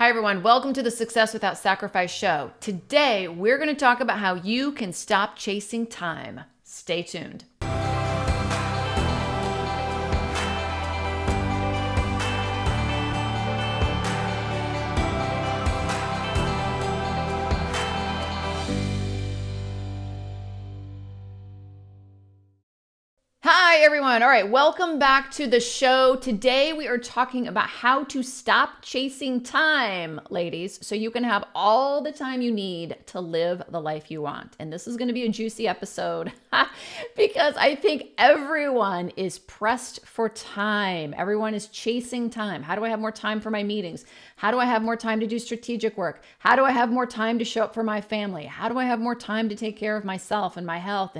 Hi, everyone. Welcome to the Success Without Sacrifice show. Today, we're going to talk about how you can stop chasing time. Stay tuned. Hi, everyone. All right, welcome back to the show. Today, we are talking about how to stop chasing time, ladies, so you can have all the time you need to live the life you want. And this is going to be a juicy episode because I think everyone is pressed for time. Everyone is chasing time. How do I have more time for my meetings? How do I have more time to do strategic work? How do I have more time to show up for my family? How do I have more time to take care of myself and my health?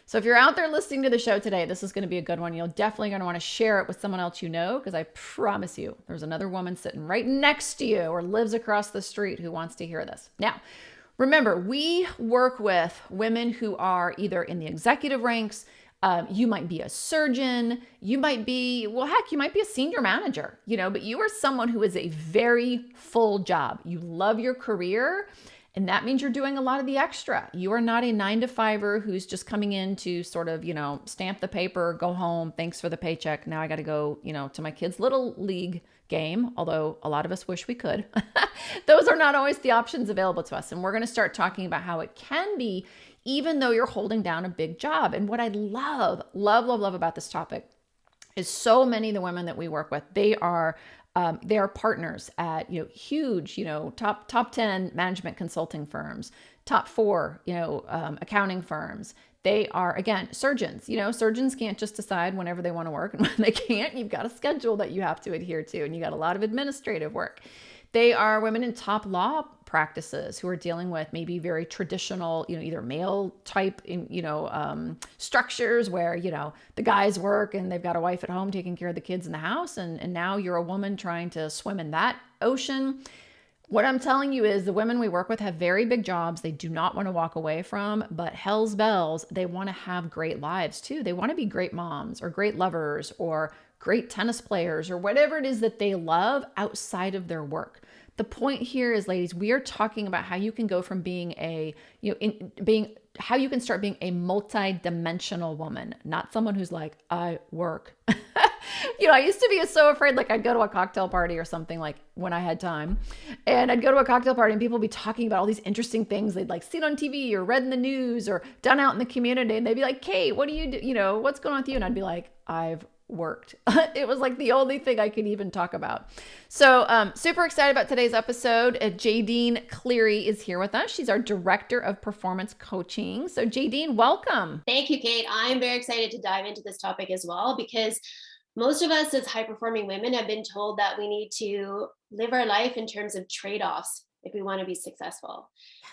So if you're out there listening to the show today, this is going to be a good one. You're definitely going to want to share it with someone else you know, because I promise you there's another woman sitting right next to you or lives across the street who wants to hear this. Now, remember, we work with women who are either in the executive ranks. You might be a surgeon. You might be, well, heck, you might be a senior manager, but you are someone who is a very full job. You love your career. And that means you're doing a lot of the extra. You are not a 9-to-5er who's just coming in to sort of, stamp the paper, go home, thanks for the paycheck. Now I got to go, to my kid's little league game, although a lot of us wish we could. Those are not always the options available to us. And we're going to start talking about how it can be, even though you're holding down a big job. And what I love about this topic is so many of the women that we work with, they are partners at, huge, top 10 management consulting firms, top 4, accounting firms. They are, again, surgeons. Surgeons can't just decide whenever they want to work. And when they can't, you've got a schedule that you have to adhere to, and you got a lot of administrative work. They are women in top law practices who are dealing with maybe very traditional, either male type, structures where, the guys work and they've got a wife at home taking care of the kids in the house. And now you're a woman trying to swim in that ocean. What I'm telling you is the women we work with have very big jobs they do not want to walk away from, but hell's bells, they want to have great lives too. They want to be great moms or great lovers or great tennis players or whatever it is that they love outside of their work. The point here is, ladies, we are talking about how you can go from being how you can start being a multi-dimensional woman, not someone who's like, I work. I used to be so afraid, like I'd go to a cocktail party or something like when I had time, and I'd go to a cocktail party and people would be talking about all these interesting things they'd like seen on TV or read in the news or done out in the community. And they'd be like, Kate, what do you do? What's going on with you? And I'd be like, I've worked. It was like the only thing I could even talk about. So super excited about today's episode. Jaden Cleary is here with us. She's our Director of Performance Coaching. So Jaden, welcome. Thank you, Kate. I'm very excited to dive into this topic as well, because most of us as high-performing women have been told that we need to live our life in terms of trade-offs if we want to be successful.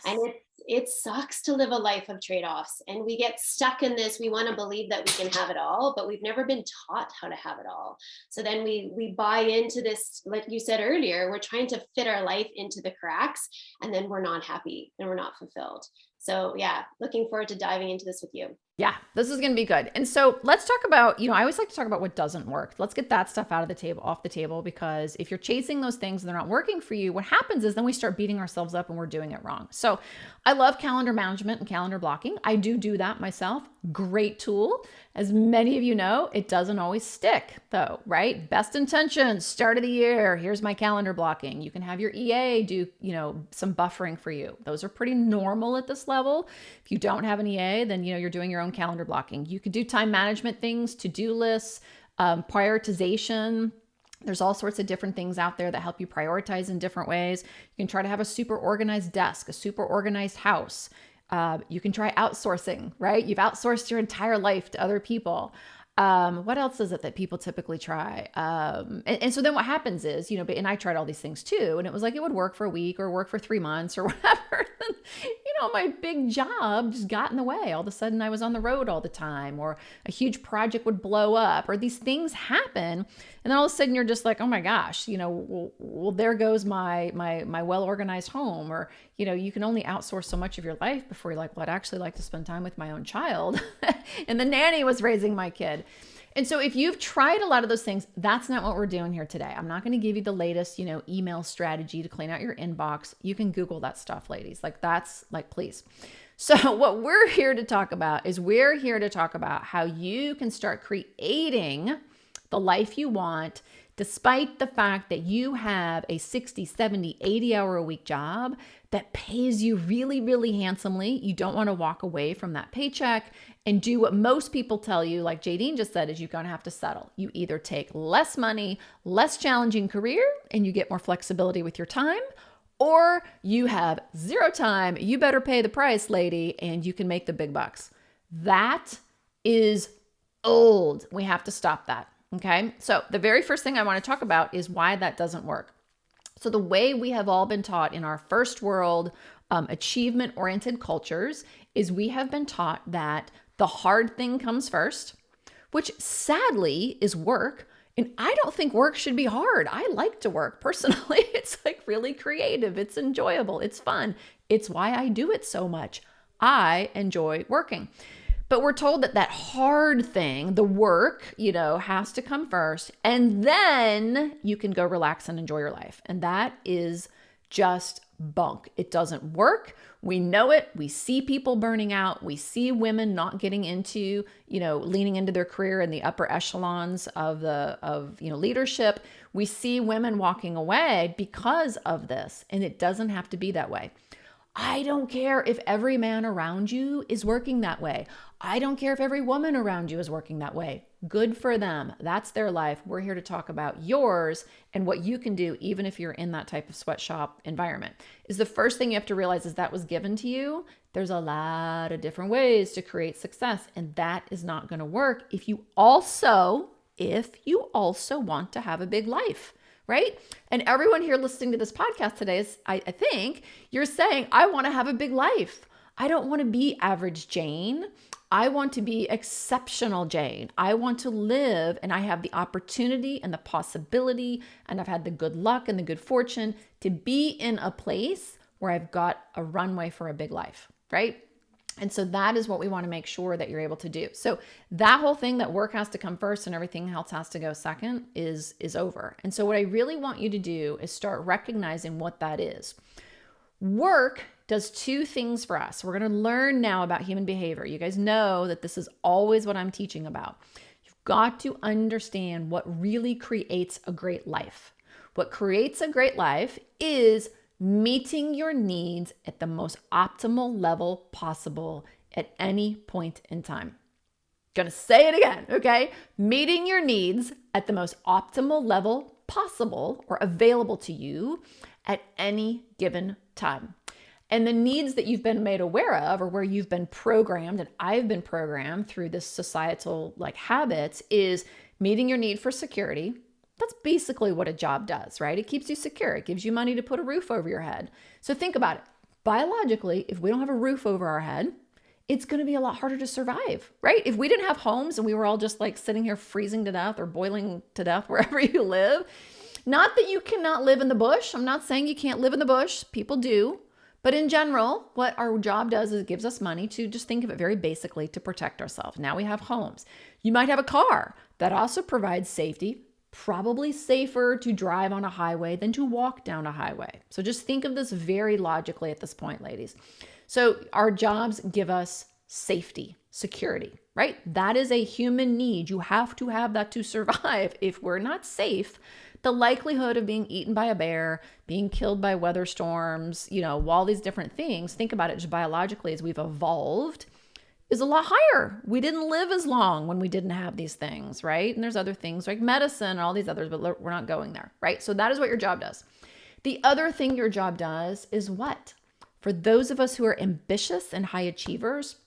Yes. And it sucks to live a life of trade-offs. And we get stuck in this. We want to believe that we can have it all, but we've never been taught how to have it all. So then we buy into this, like you said earlier, we're trying to fit our life into the cracks, and then we're not happy and we're not fulfilled. So yeah, looking forward to diving into this with you. Yeah, this is going to be good. And so let's talk about, I always like to talk about what doesn't work. Let's get that stuff off the table, because if you're chasing those things and they're not working for you, what happens is then we start beating ourselves up and we're doing it wrong. So I love calendar management and calendar blocking. I do that myself. Great tool. As many of you know, it doesn't always stick though, right? Best intentions, start of the year. Here's my calendar blocking. You can have your EA do, some buffering for you. Those are pretty normal at this level. If you don't have an EA, then, you're doing your own calendar blocking. You could do time management things, to-do lists, prioritization. There's all sorts of different things out there that help you prioritize in different ways. You can try to have a super organized desk, a super organized house. You can try outsourcing, right? You've outsourced your entire life to other people. What else is it that people typically try? And so then what happens is, and I tried all these things too, and it was like, it would work for a week or work for 3 months or whatever. My big job just got in the way. All of a sudden I was on the road all the time, or a huge project would blow up, or these things happen. And then all of a sudden you're just like, oh my gosh, well, there goes my well-organized home. Or, you can only outsource so much of your life before you're like, well, I'd actually like to spend time with my own child. And the nanny was raising my kid. And so if you've tried a lot of those things, that's not what we're doing here today. I'm not going to give you the latest, email strategy to clean out your inbox. You can Google that stuff, ladies. Please. So what we're here to talk about is how you can start creating the life you want, despite the fact that you have a 60, 70, 80 hour a week job that pays you really, really handsomely. You don't want to walk away from that paycheck and do what most people tell you, like Jaden just said, is you're going to have to settle. You either take less money, less challenging career, and you get more flexibility with your time, or you have zero time. You better pay the price, lady, and you can make the big bucks. That is old. We have to stop that. Okay. So the very first thing I want to talk about is why that doesn't work. So the way we have all been taught in our first world achievement-oriented cultures is we have been taught that the hard thing comes first, which sadly is work. And I don't think work should be hard. I like to work personally. It's like really creative. It's enjoyable. It's fun. It's why I do it so much. I enjoy working. But we're told that hard thing, the work, has to come first. And then you can go relax and enjoy your life. And that is just bunk. It doesn't work. We know it. We see people burning out. We see women not getting into, leaning into their career in the upper echelons of leadership. We see women walking away because of this. And it doesn't have to be that way. I don't care if every man around you is working that way. I don't care if every woman around you is working that way. Good for them. That's their life. We're here to talk about yours and what you can do, even if you're in that type of sweatshop environment. Is the first thing you have to realize is that was given to you. There's a lot of different ways to create success, and that is not going to work if you also want to have a big life. Right? And everyone here listening to this podcast today is, I think you're saying, I want to have a big life. I don't want to be average Jane. I want to be exceptional Jane. I want to live, and I have the opportunity and the possibility, and I've had the good luck and the good fortune to be in a place where I've got a runway for a big life, right? And so that is what we want to make sure that you're able to do. So that whole thing that work has to come first and everything else has to go second is over. And so what I really want you to do is start recognizing what that is. Work does two things for us. We're going to learn now about human behavior. You guys know that this is always what I'm teaching about. You've got to understand what really creates a great life. What creates a great life is meeting your needs at the most optimal level possible at any point in time. Gonna say it again, okay? Meeting your needs at the most optimal level possible or available to you at any given time. And the needs that you've been made aware of, or where you've been programmed, and I've been programmed through this societal habits, is meeting your need for security. That's basically what a job does, right? It keeps you secure. It gives you money to put a roof over your head. So think about it. Biologically, if we don't have a roof over our head, it's going to be a lot harder to survive, right? If we didn't have homes and we were all just sitting here freezing to death or boiling to death wherever you live, not that you cannot live in the bush. I'm not saying you can't live in the bush. People do. But in general, what our job does is it gives us money to, just think of it very basically, to protect ourselves. Now we have homes. You might have a car that also provides safety. Probably safer to drive on a highway than to walk down a highway. So just think of this very logically at this point, ladies. So our jobs give us safety, security, right? That is a human need. You have to have that to survive. If we're not safe, the likelihood of being eaten by a bear, being killed by weather storms, all these different things, think about it just biologically as we've evolved, is a lot higher. We didn't live as long when we didn't have these things, right? And there's other things like medicine and all these others, but we're not going there, right? So that is what your job does. The other thing your job does is what? For those of us who are ambitious and high achievers,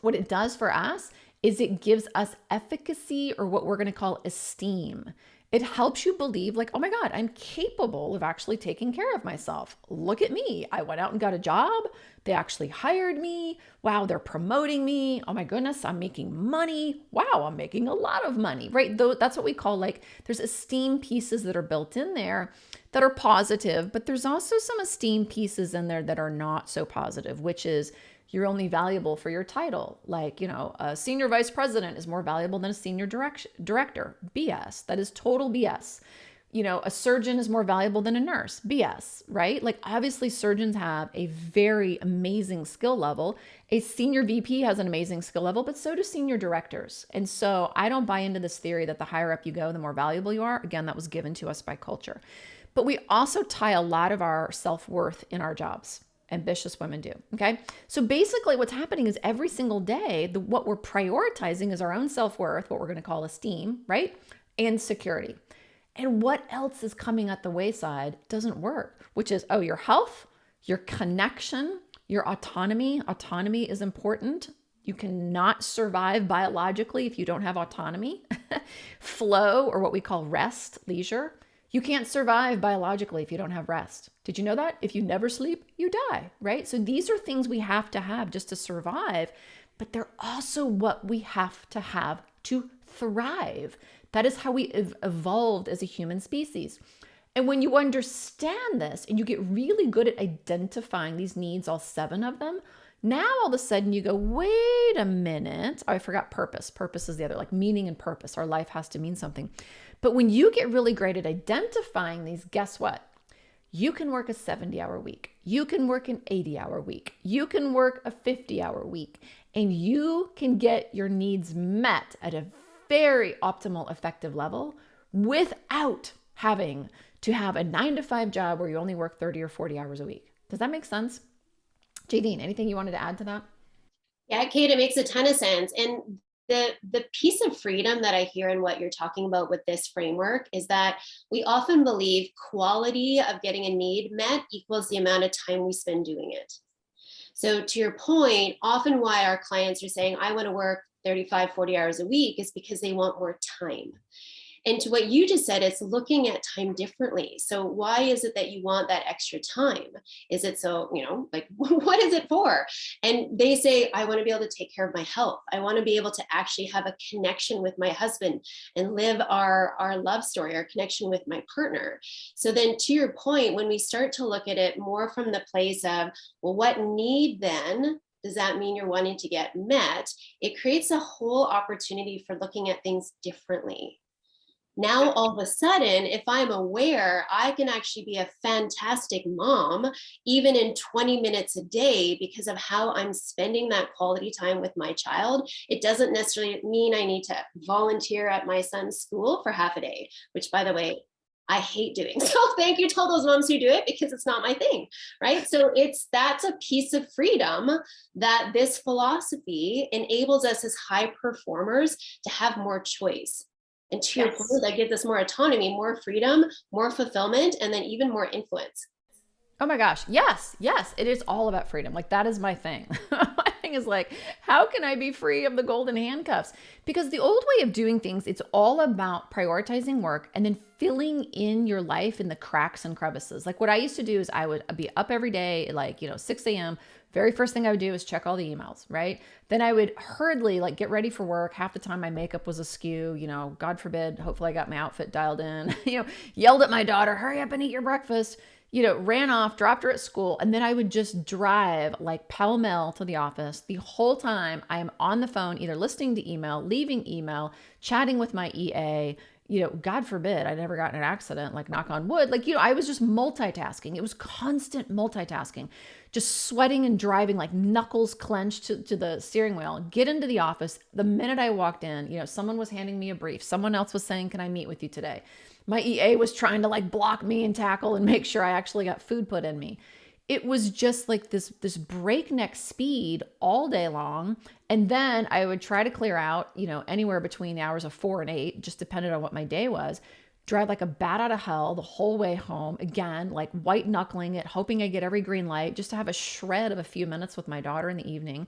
what it does for us is it gives us efficacy, or what we're going to call esteem. It helps you believe oh my God, I'm capable of actually taking care of myself. Look at me. I went out and got a job. They actually hired me. Wow, they're promoting me. Oh my goodness, I'm making money. Wow, I'm making a lot of money, right? That's what we call there's esteem pieces that are built in there that are positive, but there's also some esteem pieces in there that are not so positive, which is You're only valuable for your title. Like, a senior vice president is more valuable than a senior director. BS. That is total BS. A surgeon is more valuable than a nurse. BS, right? Like, obviously surgeons have a very amazing skill level. A senior VP has an amazing skill level, but so do senior directors. And so I don't buy into this theory that the higher up you go, the more valuable you are. Again, that was given to us by culture. But we also tie a lot of our self-worth in our jobs. Ambitious women do. Okay. So basically what's happening is every single day, what we're prioritizing is our own self-worth, what we're going to call esteem, right? And security. And what else is coming at the wayside doesn't work, which is, your health, your connection, your autonomy. Autonomy is important. You cannot survive biologically if you don't have autonomy. Flow, or what we call rest, leisure. You can't survive biologically if you don't have rest. Did you know that? If you never sleep, you die, right? So these are things we have to have just to survive, but they're also what we have to thrive. That is how we evolved as a human species. And when you understand this and you get really good at identifying these needs, all 7 of them, now all of a sudden you go, wait a minute. Oh, I forgot purpose. Purpose is the other, like meaning and purpose. Our life has to mean something. But when you get really great at identifying these, guess what? You can work a 70-hour week. You can work an 80-hour week. You can work a 50-hour week. And you can get your needs met at a very optimal, effective level without having to have a 9-to-5 job where you only work 30 or 40 hours a week. Does that make sense? Jaden, anything you wanted to add to that? Yeah, Kate, it makes a ton of sense. And the piece of freedom that I hear in what you're talking about with this framework is that we often believe quality of getting a need met equals the amount of time we spend doing it. So to your point, often why our clients are saying, I want to work 35, 40 hours a week is because they want more time. And to what you just said, it's looking at time differently. So why is it that you want that extra time? Is it so, like, what is it for? And they say, I want to be able to take care of my health. I want to be able to actually have a connection with my husband and live our love story, our connection with my partner. So then to your point, when we start to look at it more from the place of, well, what need then does that mean you're wanting to get met? It creates a whole opportunity for looking at things differently. Now, all of a sudden, if I'm aware, I can actually be a fantastic mom, even in 20 minutes a day, because of how I'm spending that quality time with my child. It doesn't necessarily mean I need to volunteer at my son's school for half a day, which, by the way, I hate doing. So thank you to all those moms who do it, because it's not my thing, right? So that's a piece of freedom that this philosophy enables us as high performers to have more choice. And to your point, that gives us more autonomy, more freedom, more fulfillment, and then even more influence. Oh my gosh. Yes. Yes. It is all about freedom. Like, that is my thing. My thing is like, how can I be free of the golden handcuffs? Because the old way of doing things, it's all about prioritizing work and then filling in your life in the cracks and crevices. Like, what I used to do is I would be up every day, like, 6 a.m. Very first thing I would do is check all the emails, right? Then I would hurriedly get ready for work. Half the time my makeup was askew, God forbid, hopefully I got my outfit dialed in, yelled at my daughter, hurry up and eat your breakfast, ran off, dropped her at school. And then I would just drive like pell-mell to the office. The whole time I am on the phone, either listening to email, leaving email, chatting with my EA, God forbid I never got in an accident, like knock on wood. I was just multitasking. It was constant multitasking, just sweating and driving, like knuckles clenched to the steering wheel. Get into the office. The minute I walked in, someone was handing me a brief. Someone else was saying, can I meet with you today? My EA was trying to block me and tackle and make sure I actually got food put in me. It was just like this breakneck speed all day long. And then I would try to clear out, anywhere between the hours of 4 and 8, just depended on what my day was. Drive like a bat out of hell the whole way home. Again, like white knuckling it, hoping I get every green light, just to have a shred of a few minutes with my daughter in the evening.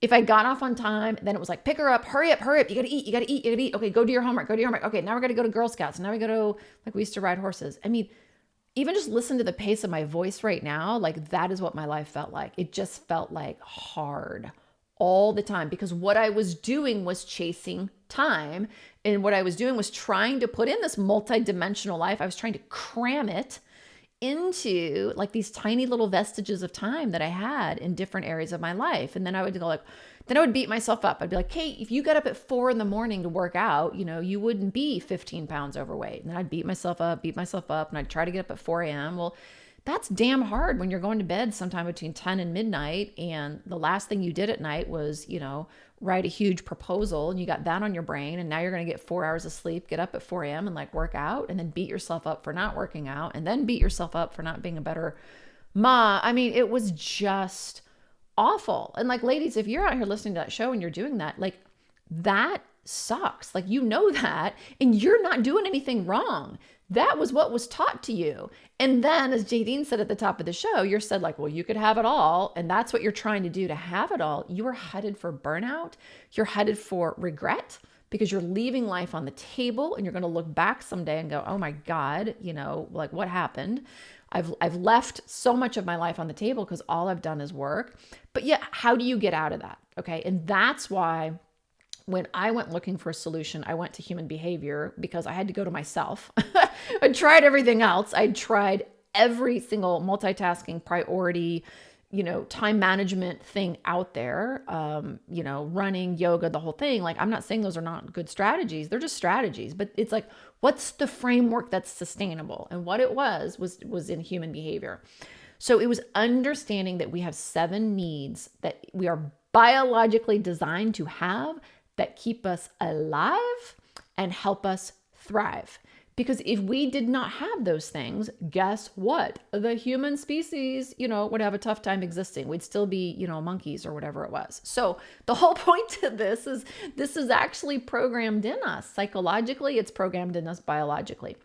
If I got off on time, then it was like, pick her up, hurry up, hurry up. You gotta eat, you gotta eat, you gotta eat. Okay, go do your homework, go do your homework. Okay, now we're gonna go to Girl Scouts. Now we go to, we used to ride horses. I mean, even just listen to the pace of my voice right now, that is what my life felt like. It just felt like hard all the time, because what I was doing was chasing time. And what I was doing was trying to put in this multi-dimensional life. I was trying to cram it into like these tiny little vestiges of time that I had in different areas of my life. And then I would go like, then I would beat myself up. I'd be like, Kate, if you got up at 4 a.m. to work out, you wouldn't be 15 pounds overweight. And then I'd beat myself up, and I'd try to get up at 4 a.m. Well, that's damn hard when you're going to bed sometime between 10 and midnight. And the last thing you did at night was, write a huge proposal, and you got that on your brain. And now you're going to get 4 hours of sleep, get up at 4 a.m. and like work out, and then beat yourself up for not working out, and then beat yourself up for not being a better ma. I mean, it was just awful. And like, ladies, if you're out here listening to that show and you're doing that, like that sucks. Like, that, and you're not doing anything wrong. That was what was taught to you. And then, as Jaden said at the top of the show, you're said like, well, you could have it all. And that's what you're trying to do to have it all. You are headed for burnout. You're headed for regret, because you're leaving life on the table, and you're going to look back someday and go, oh my God, like what happened? I've left so much of my life on the table because all I've done is work. But yeah, how do you get out of that? Okay. And that's why when I went looking for a solution, I went to human behavior, because I had to go to myself. I tried everything else. I tried every single multitasking priority, time management thing out there, running, yoga, the whole thing. Like, I'm not saying those are not good strategies. They're just strategies, but it's like, what's the framework that's sustainable? And what it was in human behavior. So it was understanding that we have 7 needs that we are biologically designed to have, that keep us alive and help us thrive. Because if we did not have those things, guess what? The human species, would have a tough time existing. We'd still be, monkeys or whatever it was. So the whole point to this is actually programmed in us. Psychologically, it's programmed in us biologically.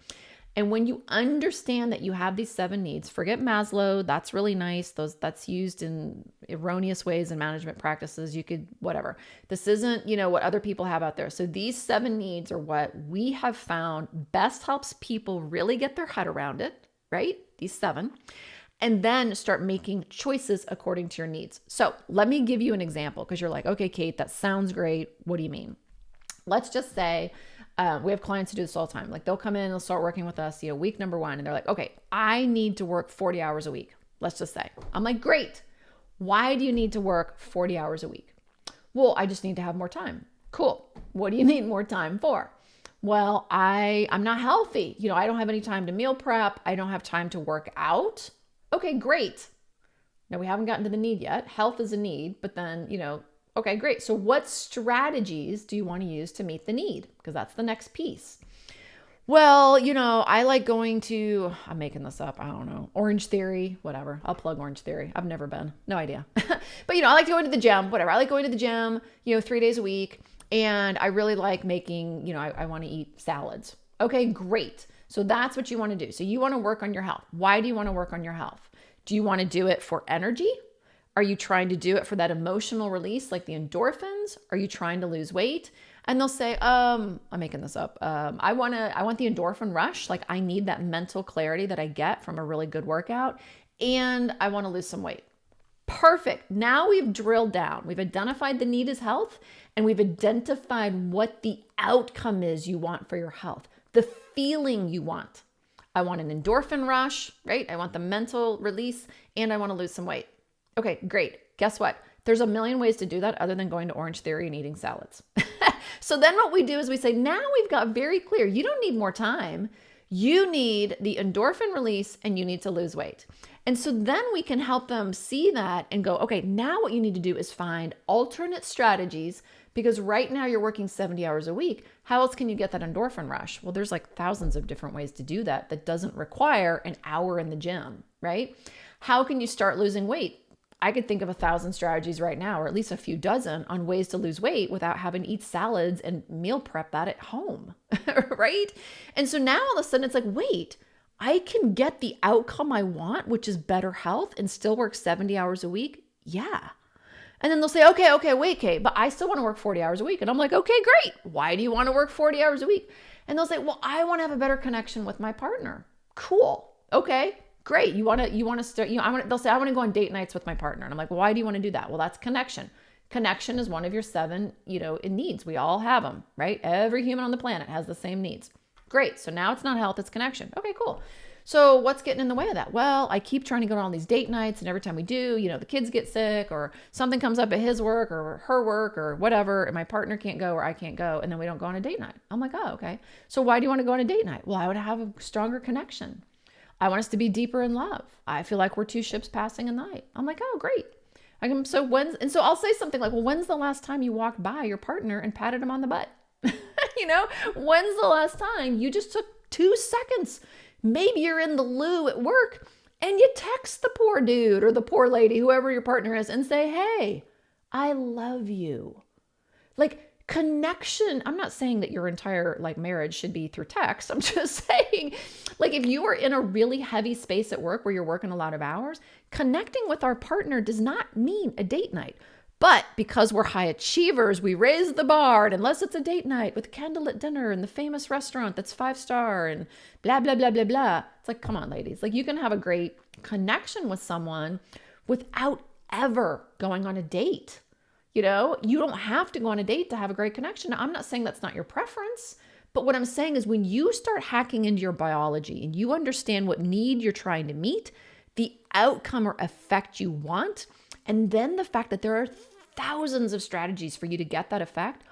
And when you understand that you have these 7 needs, forget Maslow, that's really nice. That's used in erroneous ways in management practices. You could, whatever. This isn't, what other people have out there. So these 7 needs are what we have found best helps people really get their head around it, right? These 7. And then start making choices according to your needs. So let me give you an example, because you're like, okay, Kate, that sounds great. What do you mean? Let's just say, we have clients who do this all the time. Like, they'll come in, they'll start working with us, week number 1, and they're like, okay, I need to work 40 hours a week. Let's just say. I'm like, great. Why do you need to work 40 hours a week? Well, I just need to have more time. Cool. What do you need more time for? Well, I'm not healthy. I don't have any time to meal prep. I don't have time to work out. Okay, great. Now, we haven't gotten to the need yet. Health is a need, but then, okay, great. So what strategies do you want to use to meet the need? Because that's the next piece. Well, I like going to, I'm making this up, I don't know, Orange Theory, whatever. I'll plug Orange Theory. I've never been, no idea. But, I like going to the gym, whatever. I like going to the gym, 3 days a week. And I really like making, I want to eat salads. Okay, great. So that's what you want to do. So you want to work on your health. Why do you want to work on your health? Do you want to do it for energy? Are you trying to do it for that emotional release, like the endorphins? Are you trying to lose weight? And they'll say, I'm making this up. I want the endorphin rush. Like, I need that mental clarity that I get from a really good workout, and I want to lose some weight. Perfect. Now we've drilled down. We've identified the need is health, and we've identified what the outcome is you want for your health, the feeling you want. I want an endorphin rush, right? I want the mental release, and I want to lose some weight. Okay, great. Guess what? There's a million ways to do that other than going to Orange Theory and eating salads. So then what we do is we say, now we've got very clear, you don't need more time. You need the endorphin release, and you need to lose weight. And so then we can help them see that and go, okay, now what you need to do is find alternate strategies, because right now you're working 70 hours a week. How else can you get that endorphin rush? Well, there's like thousands of different ways to do that that doesn't require an hour in the gym, right? How can you start losing weight? I could think of 1,000 strategies right now, or at least a few dozen, on ways to lose weight without having to eat salads and meal prep that at home, right? And so now all of a sudden it's like, wait, I can get the outcome I want, which is better health, and still work 70 hours a week? Yeah. And then they'll say, okay, wait, Kate, but I still want to work 40 hours a week. And I'm like, okay, great. Why do you want to work 40 hours a week? And they'll say, well, I want to have a better connection with my partner. Cool. Okay. Great. You want to start, they'll say, I want to go on date nights with my partner. And I'm like, why do you want to do that? Well, that's connection. Connection is one of your 7, needs. We all have them, right? Every human on the planet has the same needs. Great. So now it's not health, it's connection. Okay, cool. So what's getting in the way of that? Well, I keep trying to go on all these date nights, and every time we do, the kids get sick or something comes up at his work or her work or whatever, and my partner can't go or I can't go, and then we don't go on a date night. I'm like, oh, okay. So why do you want to go on a date night? Well, I would have a stronger connection. I want us to be deeper in love. I feel like we're two ships passing in the night. I'm like, oh, great. So I'll say something like, well, when's the last time you walked by your partner and patted him on the butt? When's the last time you just took 2 seconds? Maybe you're in the loo at work and you text the poor dude or the poor lady, whoever your partner is, and say, hey, I love you. Like, connection. I'm not saying that your entire marriage should be through text. I'm just saying, if you are in a really heavy space at work where you're working a lot of hours, connecting with our partner does not mean a date night. But because we're high achievers, we raise the bar, and unless it's a date night with candlelit dinner in the famous restaurant that's 5-star and blah, blah, blah, blah, blah. It's like, come on, ladies. You can have a great connection with someone without ever going on a date. You don't have to go on a date to have a great connection. Now, I'm not saying that's not your preference, but what I'm saying is when you start hacking into your biology and you understand what need you're trying to meet, the outcome or effect you want, and then the fact that there are thousands of strategies for you to get that effect.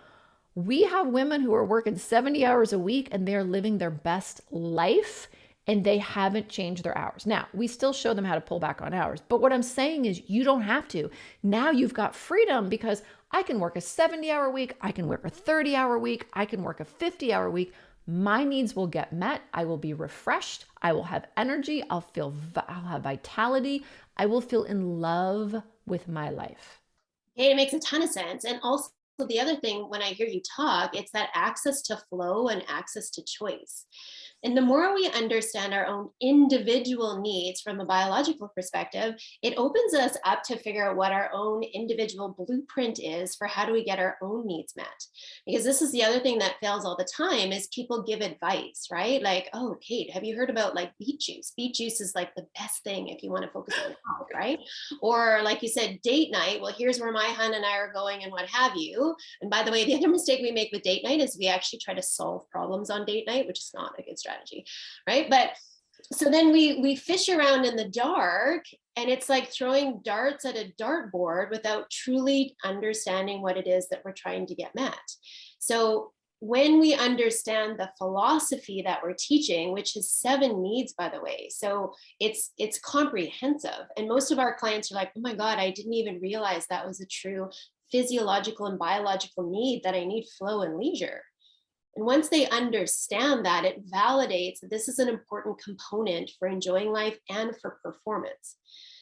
We have women who are working 70 hours a week and they're living their best life and they haven't changed their hours. Now, we still show them how to pull back on hours, but what I'm saying is you don't have to. Now you've got freedom because I can work a 70-hour week, I can work a 30-hour week, I can work a 50-hour week. My needs will get met. I will be refreshed. I will have energy. I'll have vitality. I will feel in love with my life. It makes a ton of sense. And also the other thing, when I hear you talk, it's that access to flow and access to choice. And the more we understand our own individual needs from a biological perspective, it opens us up to figure out what our own individual blueprint is for how do we get our own needs met. Because this is the other thing that fails all the time is people give advice, right? Like, oh, Kate, have you heard about beet juice? Beet juice is the best thing if you want to focus on health, right? Or like you said, date night. Well, here's where my hun and I are going and what have you. And by the way, the other mistake we make with date night is we actually try to solve problems on date night, which is not a good strategy. Right. But so then we fish around in the dark and it's like throwing darts at a dartboard without truly understanding what it is that we're trying to get met. So when we understand the philosophy that we're teaching, which is 7 needs, by the way, so it's comprehensive. And most of our clients are like, oh my God, I didn't even realize that was a true physiological and biological need, that I need flow and leisure. And once they understand that, it validates that this is an important component for enjoying life and for performance.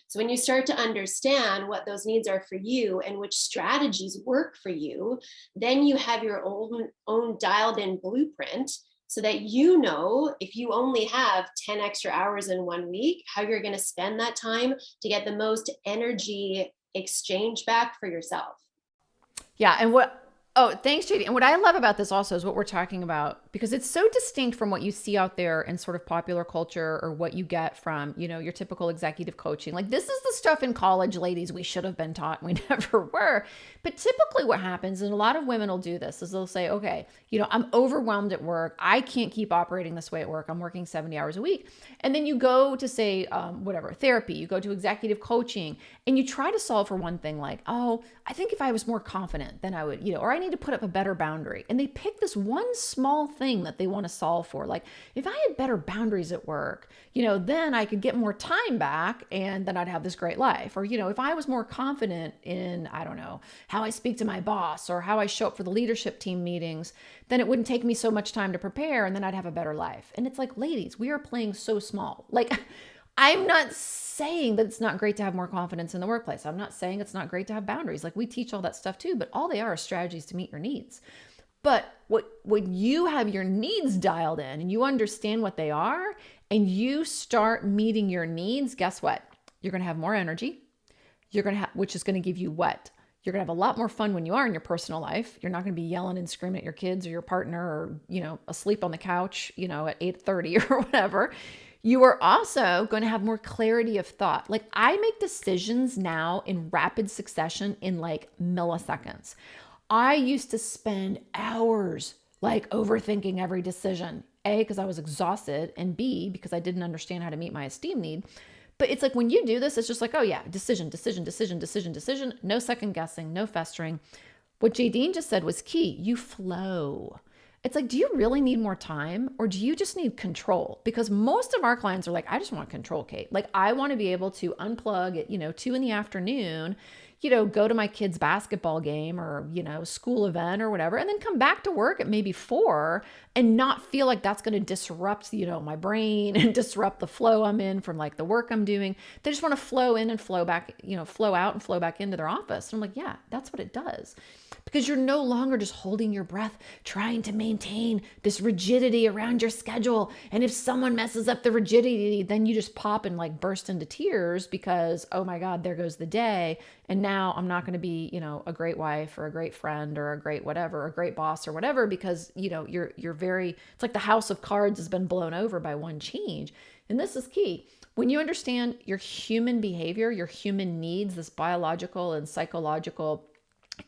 So when you start to understand what those needs are for you and which strategies work for you, then you have your own dialed in blueprint so that if you only have 10 extra hours in 1 week, how you're going to spend that time to get the most energy exchange back for yourself. Yeah. And thanks, Jaden. And what I love about this also is what we're talking about, because it's so distinct from what you see out there in sort of popular culture or what you get from, your typical executive coaching. This is the stuff in college, ladies, we should have been taught. We never were. But typically what happens, and a lot of women will do this, is they'll say, okay, I'm overwhelmed at work. I can't keep operating this way at work. I'm working 70 hours a week. And then you go to say, therapy, you go to executive coaching and you try to solve for one thing like, oh, I think if I was more confident, then I would, or I need to put up a better boundary. And they pick this one small thing that they want to solve for. Like, if I had better boundaries at work, then I could get more time back and then I'd have this great life. Or, if I was more confident in, I don't know, how I speak to my boss or how I show up for the leadership team meetings, then it wouldn't take me so much time to prepare and then I'd have a better life. And it's like, ladies, we are playing so small. I'm not saying that it's not great to have more confidence in the workplace. I'm not saying it's not great to have boundaries. We teach all that stuff too, but all they are strategies to meet your needs. But when you have your needs dialed in and you understand what they are and you start meeting your needs, guess what? You're going to have more energy. Which is going to give you what? You're going to have a lot more fun when you are in your personal life. You're not going to be yelling and screaming at your kids or your partner or, asleep on the couch, at 8:30 or whatever. You are also going to have more clarity of thought. I make decisions now in rapid succession in milliseconds. I used to spend hours overthinking every decision. A, because I was exhausted, and B, because I didn't understand how to meet my esteem need. But it's like when you do this, it's just like, oh yeah, decision, decision, decision, decision, decision. No second guessing, no festering. What Jaden just said was key. You flow. It's like, do you really need more time or do you just need control? Because most of our clients are like, I just want control, Kate. Like I want to be able to unplug at, 2 p.m, go to my kid's basketball game or, school event or whatever, and then come back to work at maybe 4 and not feel like that's going to disrupt, my brain and disrupt the flow I'm in from like the work I'm doing. They just want to flow in and flow back, flow out and flow back into their office. And I'm like, yeah, that's what it does. Because you're no longer just holding your breath, trying to maintain this rigidity around your schedule. And if someone messes up the rigidity, then you just pop and like burst into tears because, oh my God, there goes the day. And now I'm not going to be, a great wife or a great friend or a great whatever, a great boss or whatever, because, you're very, it's like the house of cards has been blown over by one change. And this is key. When you understand your human behavior, your human needs, this biological and psychological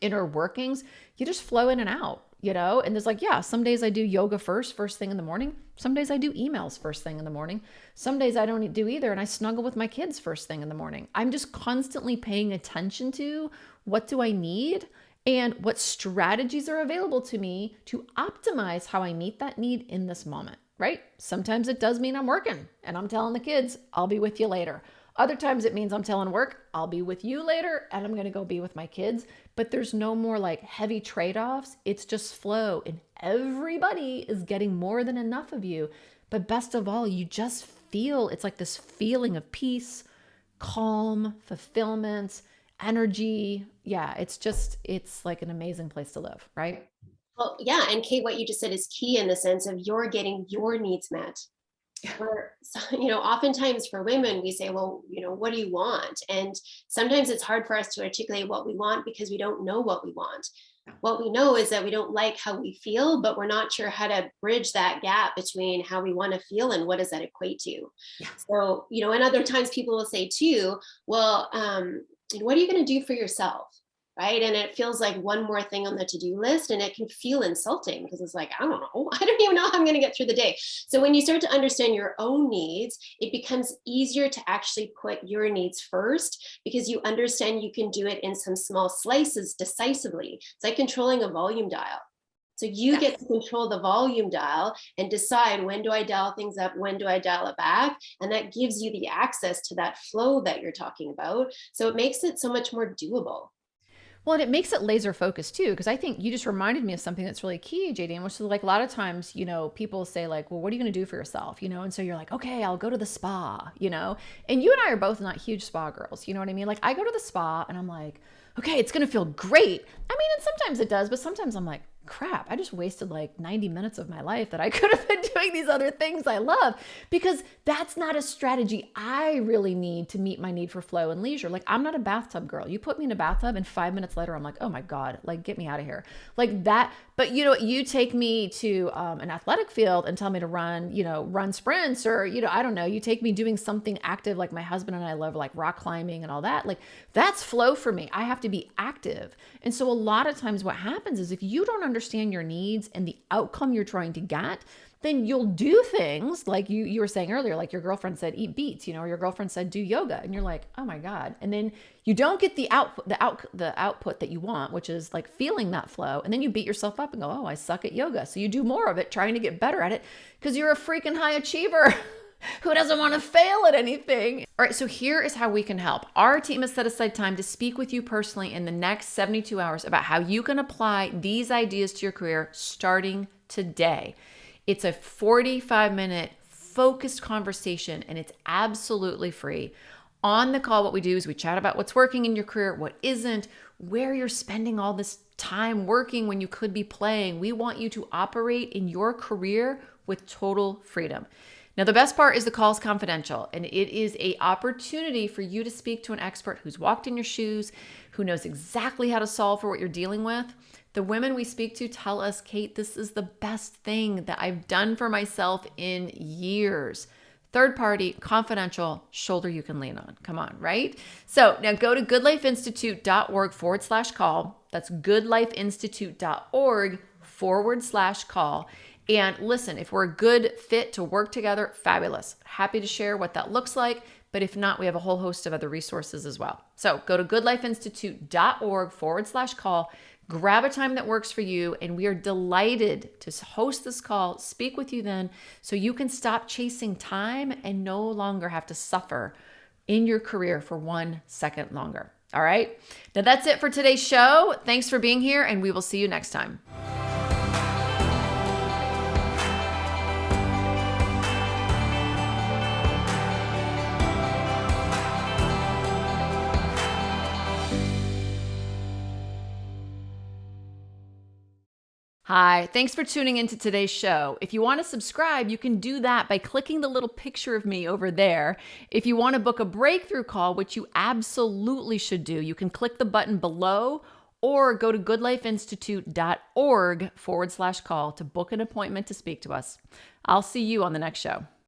inner workings, you just flow in and out, and there's like, yeah, some days I do yoga first thing in the morning. Some days I do emails first thing in the morning. Some days I don't do either. And I snuggle with my kids first thing in the morning. I'm just constantly paying attention to what do I need and what strategies are available to me to optimize how I meet that need in this moment, right? Sometimes it does mean I'm working and I'm telling the kids, I'll be with you later. Other times it means I'm telling work, I'll be with you later and I'm going to go be with my kids. But there's no more like heavy trade-offs. It's just flow and everybody is getting more than enough of you. But best of all, you just feel, it's like this feeling of peace, calm, fulfillment, energy. Yeah, it's like an amazing place to live, right? Well, yeah. And Kate, what you just said is key in the sense of you're getting your needs met. Oftentimes for women, we say, well, what do you want? And sometimes it's hard for us to articulate what we want because we don't know what we want. What we know is that we don't like how we feel, but we're not sure how to bridge that gap between how we want to feel and what does that equate to. Yeah. So, and other times people will say too, well, what are you going to do for yourself? Right. And it feels like one more thing on the to-do list, and it can feel insulting because it's like, I don't know. I don't even know how I'm going to get through the day. So when you start to understand your own needs, it becomes easier to actually put your needs first because you understand you can do it in some small slices decisively. It's like controlling a volume dial. So you get to control the volume dial and decide, when do I dial things up? When do I dial it back? And that gives you the access to that flow that you're talking about. So it makes it so much more doable. Well, and it makes it laser focused too, because I think you just reminded me of something that's really key, Jaden, which is like a lot of times, people say like, well, what are you going to do for yourself? And so you're like, okay, I'll go to the spa, and you and I are both not huge spa girls. You know what I mean? Like I go to the spa and I'm like, okay, it's going to feel great. I mean, and sometimes it does, but sometimes I'm like, crap, I just wasted like 90 minutes of my life that I could have been doing these other things I love, because that's not a strategy I really need to meet my need for flow and leisure. Like I'm not a bathtub girl. You put me in a bathtub and 5 minutes later, I'm like, oh my God, like get me out of here. Like that. But you take me to an athletic field and tell me to run sprints or, I don't know, you take me doing something active. Like my husband and I love like rock climbing and all that. Like that's flow for me. I have to be active. And so a lot of times what happens is if you don't understand your needs and the outcome you're trying to get, then you'll do things like you were saying earlier, like your girlfriend said, eat beets, or your girlfriend said, do yoga. And you're like, oh my God. And then you don't get the output that you want, which is like feeling that flow. And then you beat yourself up and go, oh, I suck at yoga. So you do more of it, trying to get better at it because you're a freaking high achiever. Who doesn't want to fail at anything? All right, so here is how we can help. Our team has set aside time to speak with you personally in the next 72 hours about how you can apply these ideas to your career starting today. It's a 45-minute focused conversation and it's absolutely free. On the call, what we do is we chat about what's working in your career, what isn't, where you're spending all this time working when you could be playing. We want you to operate in your career with total freedom. Now, the best part is the call is confidential, and it is an opportunity for you to speak to an expert who's walked in your shoes, who knows exactly how to solve for what you're dealing with. The women we speak to tell us, Kate, this is the best thing that I've done for myself in years. Third party, confidential, shoulder you can lean on. Come on, right? So now go to goodlifeinstitute.org/call. That's goodlifeinstitute.org/call. And listen, if we're a good fit to work together, fabulous. Happy to share what that looks like. But if not, we have a whole host of other resources as well. So go to goodlifeinstitute.org/call, grab a time that works for you. And we are delighted to host this call, speak with you then, so you can stop chasing time and no longer have to suffer in your career for 1 second longer. All right. Now that's it for today's show. Thanks for being here, and we will see you next time. Hi, thanks for tuning into today's show. If you want to subscribe, you can do that by clicking the little picture of me over there. If you want to book a breakthrough call, which you absolutely should do, you can click the button below or go to goodlifeinstitute.org/call to book an appointment to speak to us. I'll see you on the next show.